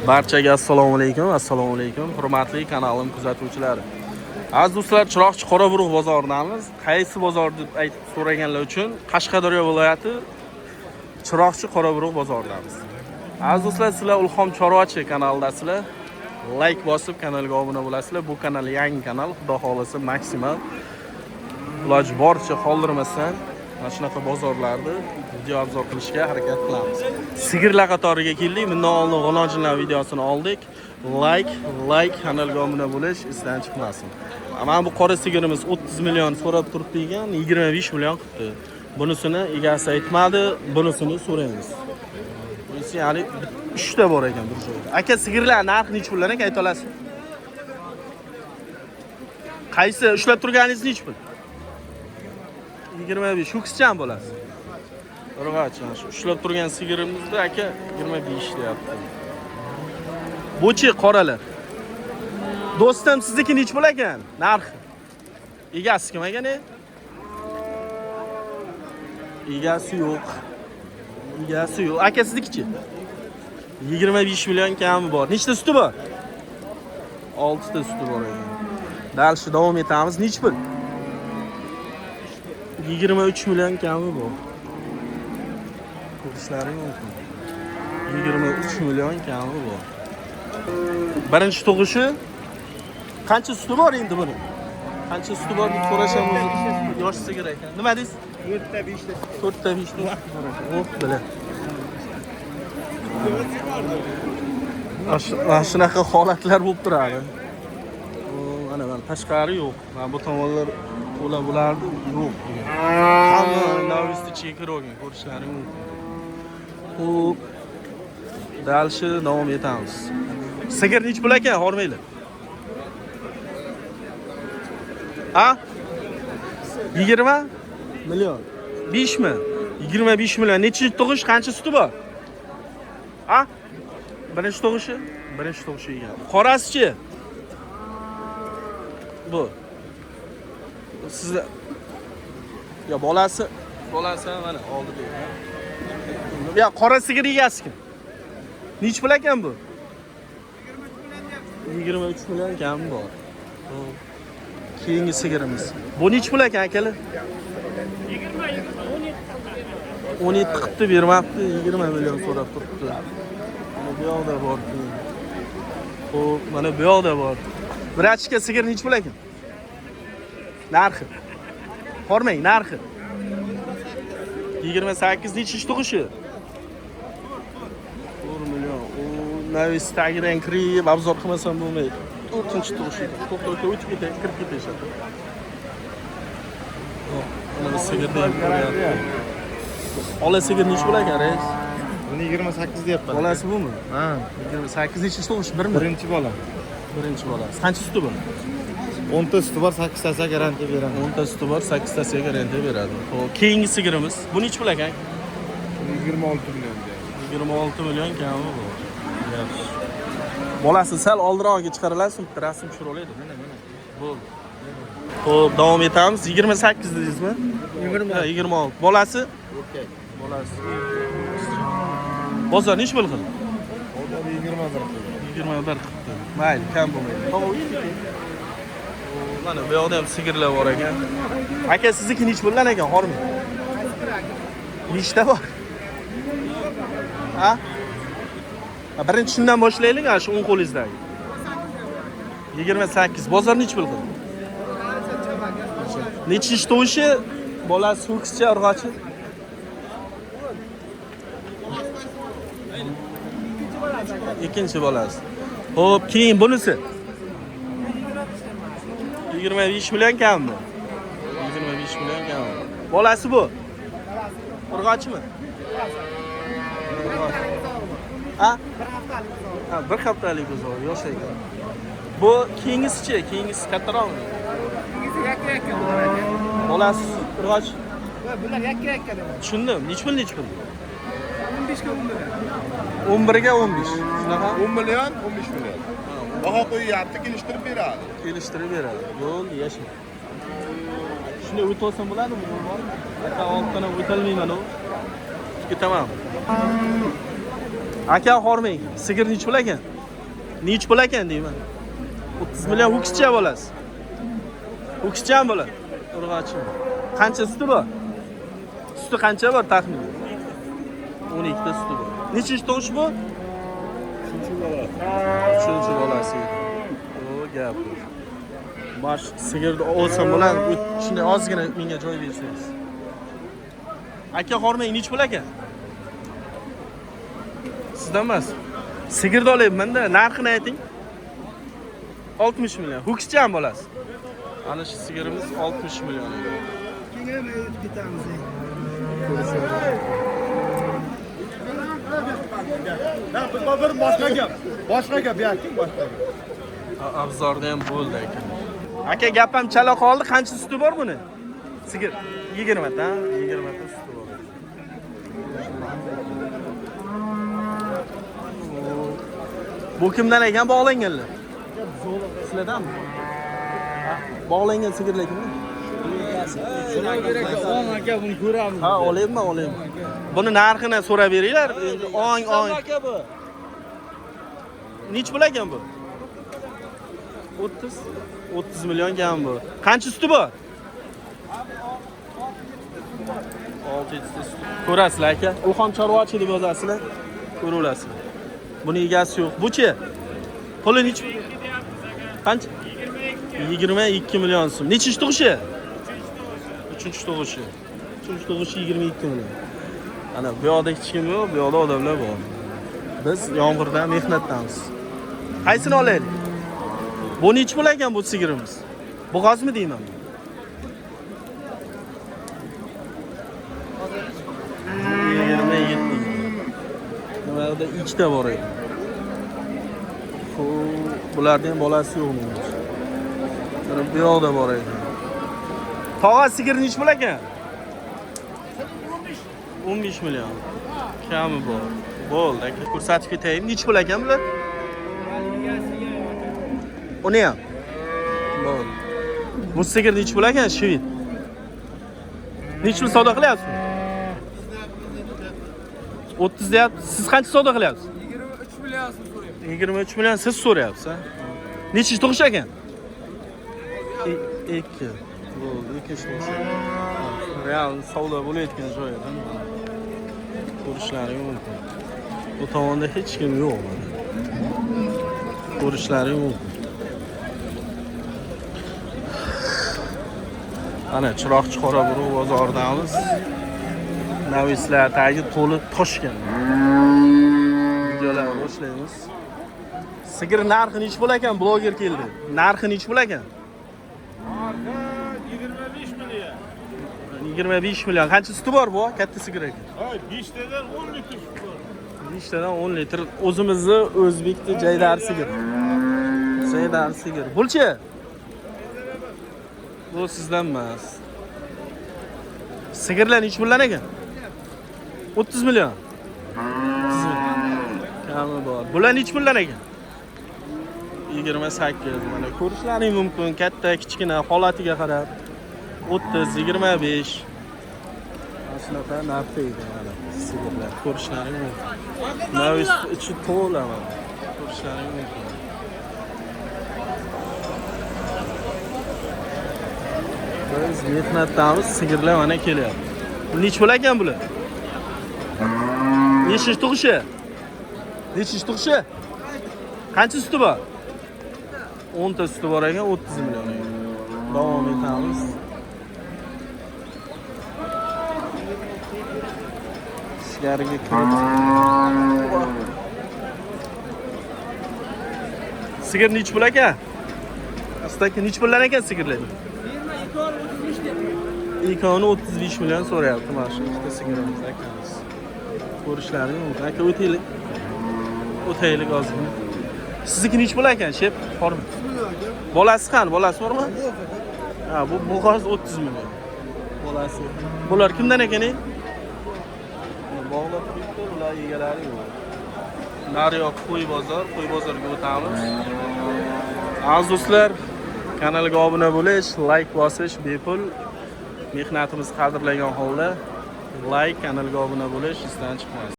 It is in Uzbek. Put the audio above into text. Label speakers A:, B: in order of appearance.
A: Barchaga assalomu alaykum, hurmatli kanalim kuzatuvchilari. Aziz do'stlar, Chiroqchi Qoraburuq bozoridamiz. Qaysi bozor deb aytib so'raganlar uchun Qashqadaryo viloyati Chiroqchi Qoraburuq bozoridamiz. Aziz do'stlar, sizlar Ulxom Chorvachi kanalidasizlar. Like bosib kanalga obuna bo'lasizlar. Bu kanal yangi kanal, xudo xolasa maksimal iloji boricha qoldirmasdan mana shunaqa bozorlarni video obzor qilishga harakat qilamiz. Sigirlar qatoriga keldik. Bundan oldin g'olonchilar videosini oldik. Like kanalga obuna bo'lish esdan chiqmasin. Mana bu qora sigirimiz 30 million so'rab turibdi ekan, 25 million qildi. Bunisini egasi aytmadi, bunisini so'raymiz. Bunisi ya'ni 3 ta bor ekan bir joyda. Aka, sigirlar narxi necha pullar ekan ayta olasiz? Qaysi ushlab turganingiz necha pul? 25. Shu kichkina bo'lasiz. Urg'achon shu ushlab turgan sigirimizda aka 25 deyapti. Bo'chi qoralar. Do'stim, sizniki necha pul ekan? Narxi. Egasi kim ekan? Egasi yo'q. Aka, siznikichi? 25 million kami bor. Nechta suti bor? 6 ta suti bor ekan. Dalshi davom etamiz. Necha pul? 23 million kami bor. Ko'rishlaring mumkin. 23 million kami bor. Birinchi tug'ishi qancha suti bor endi buni? Qancha suti bor deb so'rashamiz. Yosh sigir ekan. Nima deysiz? 4 ta 5 ta. 4 ta 5 ta bor ekan. O'q bilan. Mana shunaqa holatlar bo'lib turadi. Mana tashqari yo'q. Mana bu tomonlar bulardi yo'q. Hamma navisti chekir olgan, ko'rishlaring mumkin. Xo'p. Dalshi davom etamiz. Sigir necha pul ekan, hormaylar? Ha? 20 million. 5 mi? 25 million. Necha tug'ish, qancha suti bor? Ha? Birinchi tug'ishi ekan. Qorasichi? Bu. Sizlar ya bolasi mana oldida. Ya qora sigir egasi kim? Necha pul ekan bu? 23 million kami bor. Keyingi sigirimiz. Bu necha pul ekan akalar? 17 qilibdi, bermabdi, 20 million so'rab turibdi. Mana bu yoqda bor. Xo'p, mana bu yoqda bor. Bir achka sigir necha pul ekan? Narxi. Hormang, narxi. 28 necha tug'ishi? 4 million. Navis tagidan kirib, obzor qilmasam bo'lmaydi. 4-chi tug'ishi. To'xta, o'tib ketay, kirib ketaysan. Mana sigirda ko'ryapti. Ola sigir necha pul ekan, rais?
B: Buni 28 deyapman.
A: Bolasi bumi? Ha, 28 necha tug'ish? Birmi?
B: Birinchi bola.
A: Birinchi bolasi. Qancha suti bor?
B: 10 ta suti bor, 8 tasiga garantiya beraman.
A: 10 ta suti bor, 8 tasiga garantiya beradi. Xo'p, keyingi sigirimiz. Bu necha pul ekan?
B: 26 million deyapti.
A: 26 million kami bor. Yaxshi. Bolasi sal oldinroqga chiqariladi, bitta rasm tushirib olaydi. Mana. Bo'ldi. Xo'p, davom etamiz. 28 dedingizmi? 26. Bolasi?
B: Erkak.
A: Bolasi. Bozor necha pul qildi?
B: Bozor 21 qildi.
A: 21 qildi. Mayli, kam bo'lmaydi. Mana bu yoqda ham sigirlar bor ekan. Aka, sizniki necha puldan ekan, hormang? Nechta bor? Ha? Birinchi shundan boshlaylik, shu o'ng qo'lingizdagi. 28. Bozor necha pul qildi? Necha ish to'yishi? Bolasi ho'kizcha, urg'ochi? Ikkinchi bolasi. Xo'p, keyin bunisi. 25 million kammi? 25 million kammi. Bolasi bu? Urg'ochimi? Ha? Ha, bir haftalik bozor, yosh ekan. Bu keyingisichi? Keyingisi kattaroqmi?
B: Yakka.
A: Bolasi urg'och.
B: Bular yakka.
A: Tushundim. Necha pul?
B: 15 ga
A: 11 ga 15. Shunaqa?
B: 10 million, 15 million. Baho qo'yyapti, kelishtirib beradi.
A: Bo'ldi, yasha. Shunday o'tib olsam bo'ladimi? Aka, oltana o'tolmayman u. Ketaman. Aka hormang. Sigir nech pul ekan? Nech pul ekan deyman. 30 million ho'kizcha bo'lasiz. Ho'kizcha ham bo'ladi. Urg'ochi. Qancha suti bor? Suti qancha bor taxminan? 12 ta suti bor. Nechinchi tug'ish bu? 3-chi bolasi. O gap. Bosh sigirni olsam bo'ladi. Shunday ozgina menga joy bersangiz. Aka hormang nech pul ekan? Sizdan emas. Sigirni olyapman-da, narxini ayting. 60 million. Ho'kizcha ham bo'lasiz. Ana shu sigirimiz 60 million.
B: Boshqa gap yo'q, boshqa gap.
A: Abzorda ham bo'ldi ekan. Aka gap ham chala qoldi. Qancha suti bor buni? Sigir 20 ta, 20 ta suti bor. Bu kimdan ekan bog'langanlar? Sizlardanmi? Bog'langan sigirlar kimdan?
C: Aka buni ko'ramiz.
A: Ha, olayapman. Buni narxini so'rab beringlar. Ong.
C: Aka bu.
A: Nech pul ekan bu? 30 million kam bu. Qancha suti bor? 6 ta suti. Ko'rasizlar aka. Ulxon chorvachi deb yozasizlar. Ko'raverasizlar. Buni egasi yo'q. Buchi? Puli nech? Qancha? 22 million so'm. Nechinchi tug'ishi? 3-chi tug'ishi. 3-chi tug'ishi 22 million. Ana bu yoqda hech kim yo'q, bu yoqda odamlar bor. Biz yomg'irdan mehnatdamiz. Qaysini olaylik? Bu nech pul ekan bu sigirimiz? Bo'g'ozmi deyman? Nimada ikkita bor edi. Bularning ham bolasi yo'qmi? Bu yoqda bor edi. Tog'a sigir nech pul ekan? 15 million. Kami bor. Bo'ldi, aka ko'rsatib ketayim. Nech pul ekan bular? Uni ham. Bo'ldi. Bu sigir nech pul ekan? Shved. Nech pul savdo qilyapsiz? 30 deyapsiz. Siz qancha savdo qilyapsiz?
C: 23 million so'rayapman.
A: 23 million siz so'rayapsiz, ha? Nechinchi tug'ish ekan? 2. Bo'ldi, 2 tug'ish. Real savdo bo'layotgan joyda. Ko'rishlaring mumkin. Bu tomonda hech kim yo'q mana. Ko'rishlaring mumkin. Ana Chiroqchi Qoraburuq bozoridamiz. Navislar tagi to'lib toshgan. Videolar boshlaymiz. Sigir narxi nech pul ekan? Bloger keldi. Narxi nech pul ekan?
C: 25 million.
A: 25 million. Qancha suti bor bu? Katta sigir ekan.
C: 5 tadan 10 litr sut bor.
A: 5 tadan 10 litr. O'zimizni O'zbekni Jaydar sigir. Jaydar sigir. Bulchi? Bu sizdan emas. Sigirlar nech puldan ekan? 30 million. 30 million. Kami bor. Bular nech puldan ekan? 28. Mana ko'rishlaring mumkin. Katta, kichkina holatiga qarab 30, 25. Shunaqa narxda edi mana sigirlar. Ko'rishlaring mumkin. Navis ichi to'la mana. Ko'rishlaring mumkin. Biz mehnatdamiz, sigirlar mana kelyapti. Nech pul ekan bular? Nechinchi tug'ishi? Nechinchi tug'ishi? Qancha suti bor? 10 ta suti bor ekan, 30 million ekan. Davom etamiz. Ichkariga kirib. Sigir nech pul ekan? Astaki nech puldan ekan sigirlar? 35 million so'rayapti mana shu ikkita sigirimiz akamiz. Ko'rishlaring mumkin. Aka o'taylik. O'taylik hozir. Sizniki nech pul ekan, shep? Bormi? Bolasi qani? Bolasi bormi? Ha, bu bo'g'oz 30 million. Bolasi. Bular kimdan ekan? Bog'lab turibdi, ular egalari yo'q. Nariyoq qo'y bozorga o'tamiz. Aziz do'stlar, kanalga obuna bo'lish, like bosish bepul. Mehnatimiz qadrlangan holda like, kanalga obuna bo'lish isdan chiqmas.